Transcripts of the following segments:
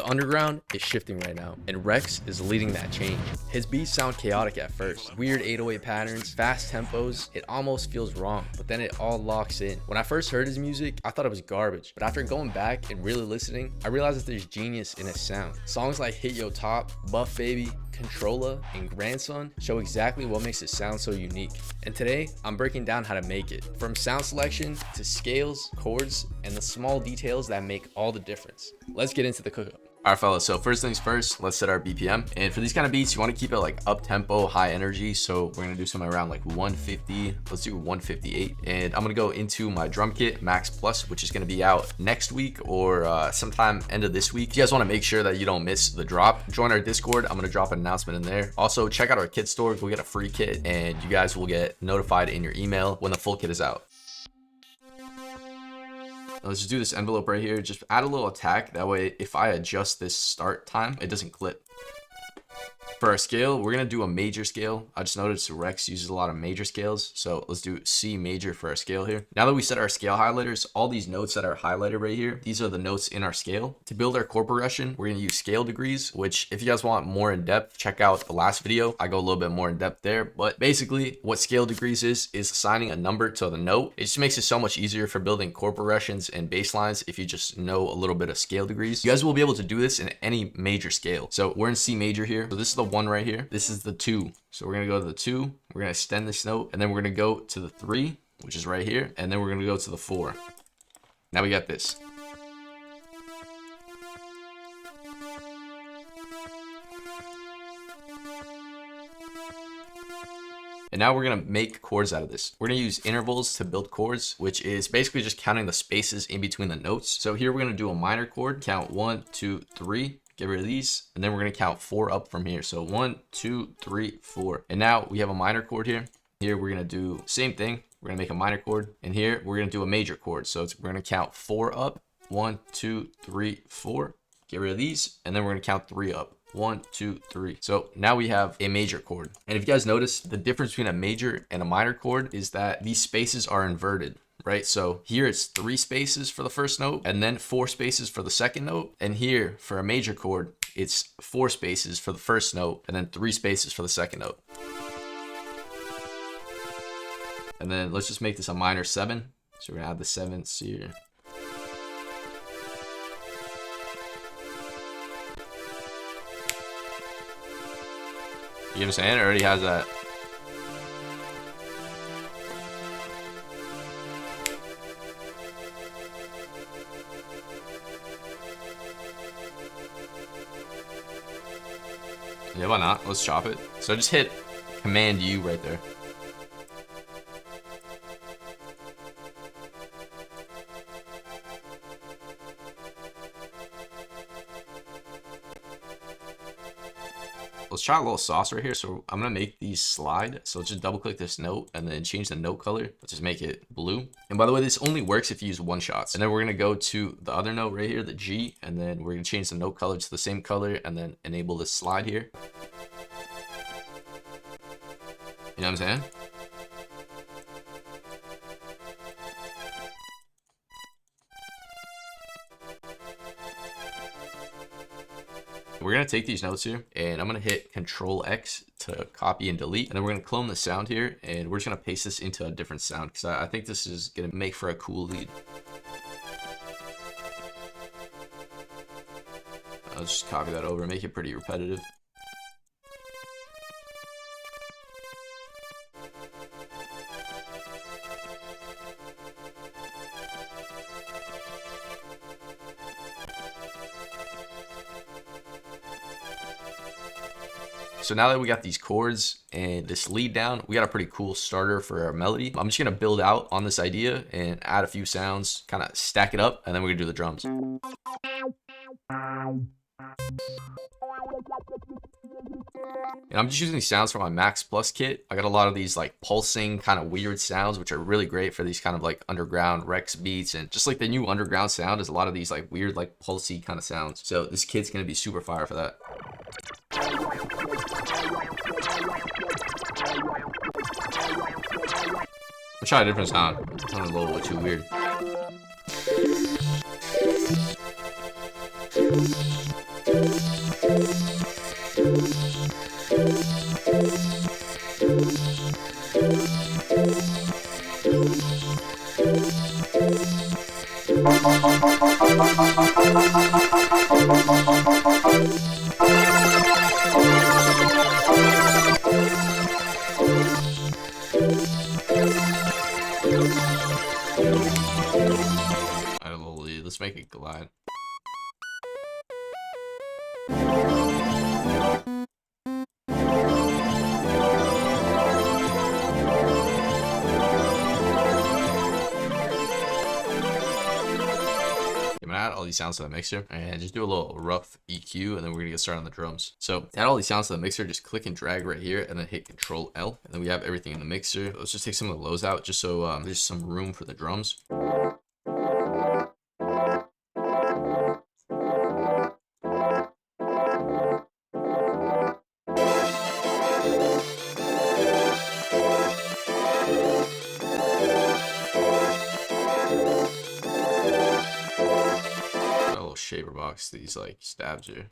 The underground is shifting right now, and Rex is leading that change. His beats sound chaotic at first, weird 808 patterns, fast tempos, it almost feels wrong, but then it all locks in. When I first heard his music, I thought it was garbage, but after going back and really listening, I realized that there's genius in his sound. Songs like Hit Yo Top, Buff Baby, Controlla, and Grandson show exactly what makes it sound so unique. And today, I'm breaking down how to make it. From sound selection to scales, chords, and the small details that make all the difference. Let's get into the cookup. Alright fellas, so first things first, let's set our BPM. And for these kind of beats, you want to keep it like up tempo, high energy. So we're going to do something around like 150. Let's do 158. And I'm going to go into my drum kit, Max Plus, which is going to be out next week or sometime end of this week. If you guys want to make sure that you don't miss the drop, join our Discord. I'm going to drop an announcement in there. Also, check out our kit store. Go get a free kit and you guys will get notified in your email when the full kit is out. Let's just do this envelope right here. Just add a little attack. That way, if I adjust this start time, it doesn't clip. For our scale, we're going to do a major scale. I just noticed Rex uses a lot of major scales. So let's do C major for our scale here. Now that we set our scale highlighters, all these notes that are highlighted right here, these are the notes in our scale. To build our chord progression, we're going to use scale degrees, which if you guys want more in depth, check out the last video. I go a little bit more in depth there. But basically, what scale degrees is assigning a number to the note. It just makes it so much easier for building chord progressions and bass lines if you just know a little bit of scale degrees. You guys will be able to do this in any major scale. So we're in C major here. So this is the 1 right here. This is the 2. So we're going to go to the 2. We're going to extend this note and then we're going to go to the 3, which is right here. And then we're going to go to the 4. Now we got this. And now we're going to make chords out of this. We're going to use intervals to build chords, which is basically just counting the spaces in between the notes. So here we're going to do a minor chord, count 1, 2, 3. Get rid of these, and then we're going to count 4 up from here. So 1, 2, 3, 4. And now we have a minor chord here. Here we're going to do same thing. We're going to make a minor chord, and here we're going to do a major chord. So we're going to count 4 up. 1, 2, 3, 4. Get rid of these, and then we're going to count 3 up. 1, 2, 3. So now we have a major chord. And if you guys notice, the difference between a major and a minor chord is that these spaces are inverted. Right, so here it's 3 spaces for the first note and then 4 spaces for the second note. And here for a major chord, it's 4 spaces for the first note and then 3 spaces for the second note. And then let's just make this a minor 7. So we're gonna add the 7ths here. You know what I'm saying? It already has that. Yeah, why not? Let's chop it. So just hit Command U right there. Let's try a little sauce right here. So I'm going to make these slide. So let's just double click this note and then change the note color. Let's just make it blue. And by the way, this only works if you use one shots. And then we're going to go to the other note right here, the G, and then we're going to change the note color to the same color and then enable this slide here. You know what I'm saying? We're going to take these notes here and I'm going to hit Control X to copy and delete. And then we're going to clone the sound here and we're just going to paste this into a different sound because I think this is going to make for a cool lead. I'll just copy that over and make it pretty repetitive. So now that we got these chords and this lead down, we got a pretty cool starter for our melody. I'm just going to build out on this idea and add a few sounds, kind of stack it up, and then we're going to do the drums. And I'm just using these sounds from my Max Plus kit. I got a lot of these like pulsing kind of weird sounds, which are really great for these kind of like underground Rex beats. And just like the new underground sound is a lot of these like weird, like pulsy kind of sounds. So this kit's going to be super fire for that. Let's try a different sound. That sounds a little bit too weird. Add a little lead. Let's make it glide. I'm gonna add all these sounds to the mixer and just do a little rough EQ, and then we're gonna get started on the drums. So to add all these sounds to the mixer, just click and drag right here and then hit Control L, and then we have everything in the mixer. Let's just take some of the lows out just so there's some room for the drums. Shaper box these like stabs here.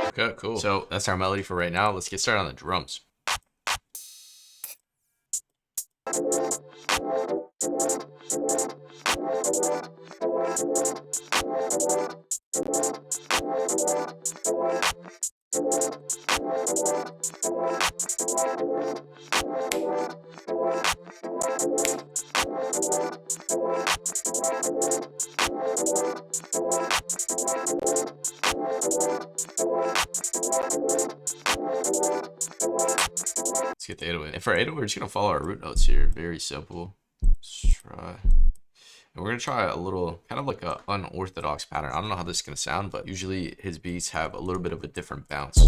Okay, cool. So that's our melody for right now. Let's get started on the drums. Let's get the 808. And for 808, we're just gonna follow our root notes here. Very simple. Let's try. And we're gonna try a little, kind of like a unorthodox pattern. I don't know how this is gonna sound, but usually his beats have a little bit of a different bounce.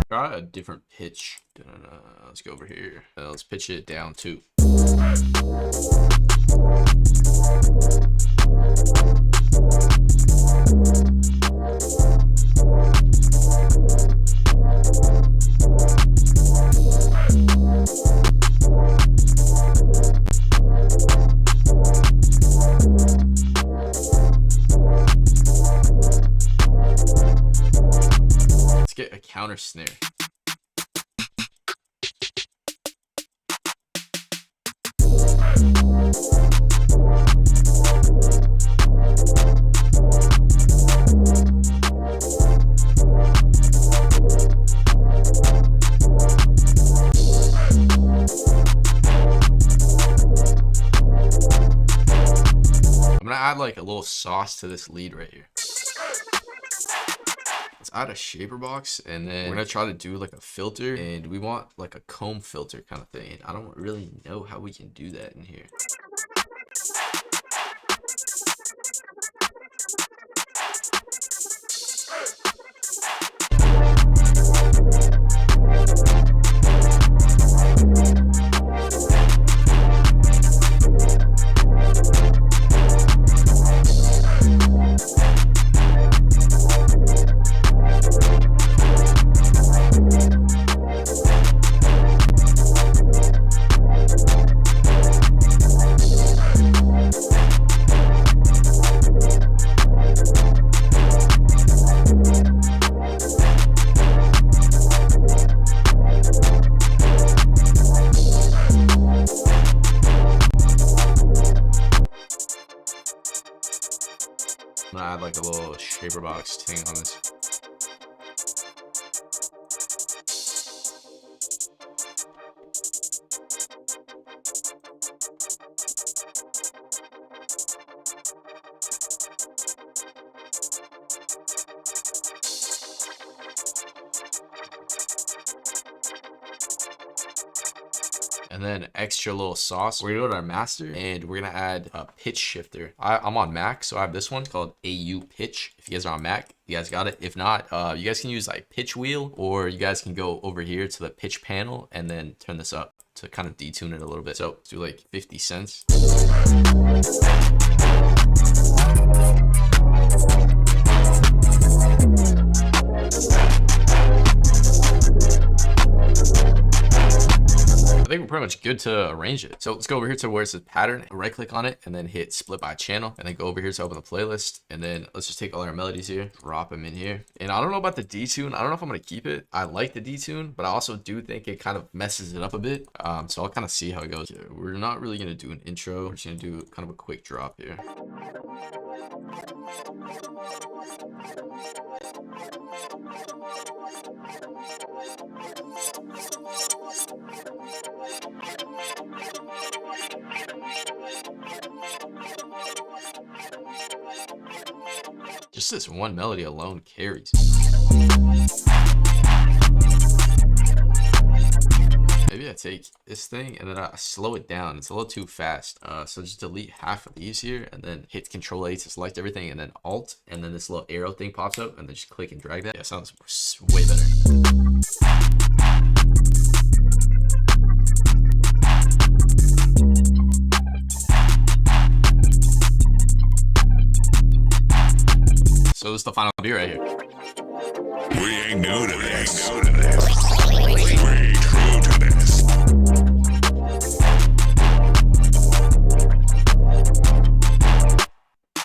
Try a different pitch. Let's go over here. Let's pitch it down too. Let's get a counter snare. I'm gonna add like a little sauce to this lead right here. Let's add a shaper box, and then we're gonna try to do like a filter, and we want like a comb filter kind of thing. I don't really know how we can do that in here. I'm gonna add like a little shaper box thing on this. And then extra little sauce. We're gonna go to our master and we're gonna add a pitch shifter. I'm on Mac, so I have this one called AU Pitch. If you guys are on Mac, you guys got it. If not, you guys can use like pitch wheel, or you guys can go over here to the pitch panel and then turn this up to kind of detune it a little bit. So let's do like 50 cents. I think we're pretty much good to arrange it. So let's go over here to where it says pattern, right click on it and then hit split by channel, and then go over here to open the playlist. And then let's just take all our melodies here, drop them in here. And I don't know about the detune. I don't know if I'm going to keep it. I like the detune, but I also do think it kind of messes it up a bit. So I'll kind of see how it goes here. We're not really going to do an intro. We're just going to do kind of a quick drop here. Just this one melody alone carries. Maybe I take this thing and then I slow it down. It's a little too fast. So just delete half of these here and then hit Control A to select everything, and then Alt, and then this little arrow thing pops up, and then just click and drag that. Yeah, sounds way better. So this is the final beat right here. We ain't new to this. We true to this.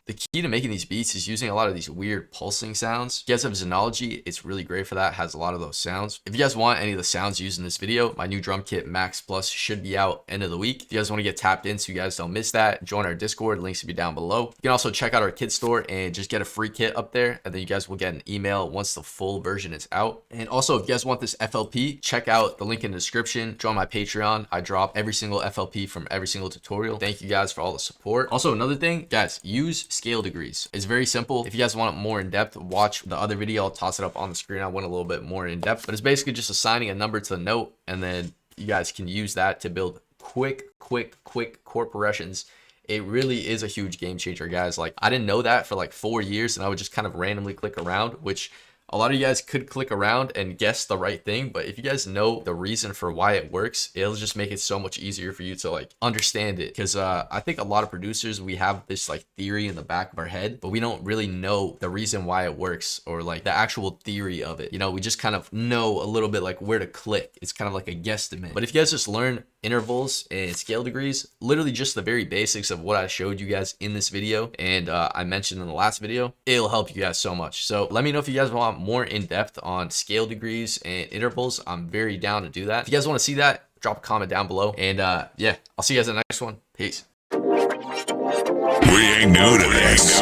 The key to making these beats is using a lot of these weird pulsing sounds. If you guys have Xenology, it's really great for that. It has a lot of those sounds. If you guys want any of the sounds used in this video, my new drum kit Max Plus should be out end of the week. If you guys want to get tapped in so you guys don't miss that, join our Discord. Links will be down below. You can also check out our kit store and just get a free kit up there, and then you guys will get an email once the full version is out. And also, if you guys want this FLP, check out the link in the description. Join my Patreon. I drop every single FLP from every single tutorial. Thank you guys for all the support. Also, another thing, guys, use scale degrees. It's very simple. If you guys want it more in depth, watch the other video. I'll toss it up on the screen. I went a little bit more in depth, but it's basically just assigning a number to the note, and then you guys can use that to build quick chord progressions. It really is a huge game changer, guys. Like, I didn't know that for like 4 years, and I would just kind of randomly click around, which a lot of you guys could click around and guess the right thing, but if you guys know the reason for why it works, it'll just make it so much easier for you to like understand it. Because I think a lot of producers, we have this like theory in the back of our head, but we don't really know the reason why it works, or like the actual theory of it. You know, we just kind of know a little bit like where to click. It's kind of like a guesstimate. But if you guys just learn intervals and scale degrees, literally just the very basics of what I showed you guys in this video and I mentioned in the last video, it'll help you guys so much. So let me know if you guys want more in depth on scale degrees and intervals. I'm very down to do that. If you guys want to see that, drop a comment down below, and yeah, I'll see you guys in the next one. Peace. We ain't new to this.